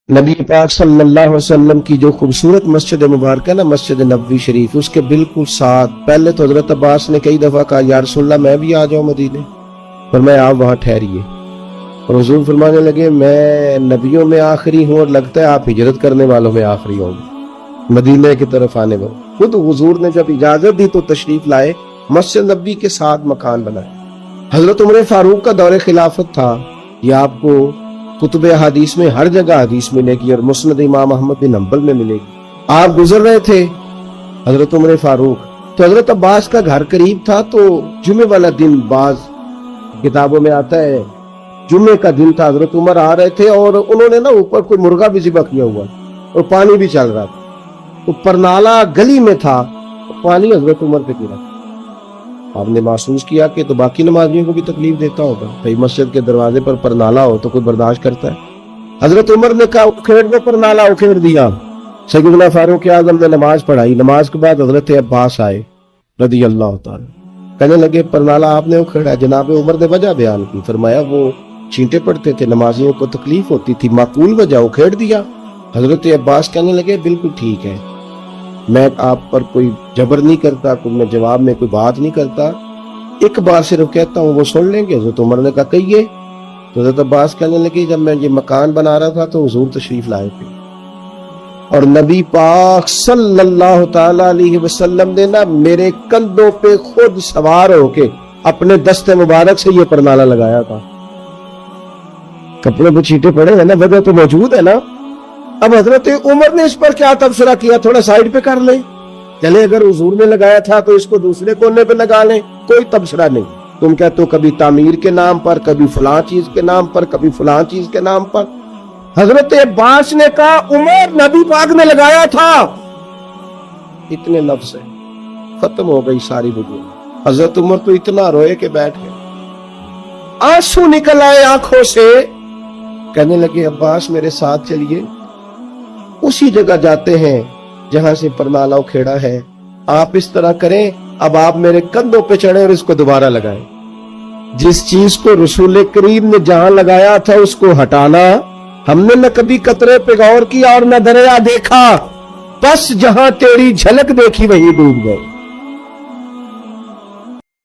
نبی پاک صلی اللہ علیہ وسلم کی جو خوبصورت مسجد مبارکہ نا، مسجد نبوی شریف، اس کے بالکل ساتھ پہلے تو حضرت عباس نے کئی دفعہ کہا یا رسول اللہ میں بھی آ جاؤں مدینے، فرمایا آپ وہاں ٹھہریے، اور حضور فرمانے لگے میں نبیوں میں آخری ہوں اور لگتا ہے آپ ہجرت کرنے والوں میں آخری ہوں گے مدینے کی طرف آنے میں۔ خود حضور نے جب اجازت دی تو تشریف لائے، مسجد نبوی کے ساتھ مکان بنائے۔ حضرت عمر فاروق کا دور خلافت تھا، یہ آپ کو کتب حدیث میں ہر جگہ حدیث ملے گی، اور مسند امام احمد بن حنبل میں ملے گی۔ آپ گزر رہے تھے حضرت عمر فاروق، تو حضرت عباس کا گھر قریب تھا، تو جمعے والا دن بعض کتابوں میں آتا ہے جمعے کا دن تھا، حضرت عمر آ رہے تھے اور انہوں نے نا اوپر کوئی مرغا بھی ذبح کیا ہوا اور پانی بھی چل رہا تھا، تو پرنالہ گلی میں تھا، پانی حضرت عمر پہ گرا۔ آپ نے محسوس کیا کہ تو باقی نمازیوں کو بھی تکلیف دیتا ہوگا، بھائی مسجد کے دروازے پر پرنالہ ہو تو کوئی برداشت کرتا ہے۔ حضرت عمر نے کہا اکھیڑ دو پرنالہ، اکھیڑ دیا۔ سیدنا فاروق اعظم نے نماز پڑھائی، نماز کے بعد حضرت عباس آئے رضی اللہ تعالی، کہنے لگے پرنالہ آپ نے اکھیڑا۔ جناب عمر نے وجہ بیان کی، فرمایا وہ چینٹے پڑتے تھے، نمازیوں کو تکلیف ہوتی تھی، معقول وجہ، اکھیڑ دیا۔ حضرت عباس کہنے لگے بالکل ٹھیک ہے، میں آپ پر کوئی جبر نہیں کرتا، کوئی میں جواب میں کوئی بات نہیں کرتا، ایک بار صرف کہتا ہوں وہ سن لیں گے۔ حضرت عمر نے کہا کہیے۔ تو حضرت عباس کہنے لگے جب میں یہ مکان بنا رہا تھا تو حضور تشریف لائے تھے، اور نبی پاک صلی اللہ تعالی علیہ وسلم نے نا میرے کندھوں پہ خود سوار ہو کے اپنے دست مبارک سے یہ پرنالہ لگایا تھا۔ کپڑے پہ چیٹے پڑے ہیں نا، وجہ تو موجود ہے نا۔ اب حضرت عمر نے اس پر کیا تبصرہ کیا، تھوڑا سائیڈ پہ کر لیں، چلے اگر حضور نے لگایا تھا تو اس کو دوسرے کونے پہ لگا لیں، کوئی تبصرہ نہیں۔ تم کہتے ہو کبھی تعمیر کے نام پر، کبھی فلاں چیز کے نام پر، کبھی فلاں چیز کے نام پر۔ حضرت عباس نے کہا عمر نبی پاک نے لگایا تھا، اتنے لفظ ہے، ختم ہو گئی ساری وجوہ۔ حضرت عمر تو اتنا روئے کہ بیٹھ گئے، آنسو نکل آئے آنکھوں سے، کہنے لگے عباس میرے ساتھ چلیے، اسی جگہ جاتے ہیں جہاں سے پرنالہ اکھیڑا ہے، آپ اس طرح کریں، اب آپ میرے کندھوں پہ چڑھیں اور اس کو دوبارہ لگائیں۔ جس چیز کو رسول کریم نے جہاں لگایا تھا اس کو ہٹانا، ہم نے نہ کبھی قطرے پہ غور کیا اور نہ دریا دیکھا، بس جہاں تیری جھلک دیکھی وہیں ڈوب گئے۔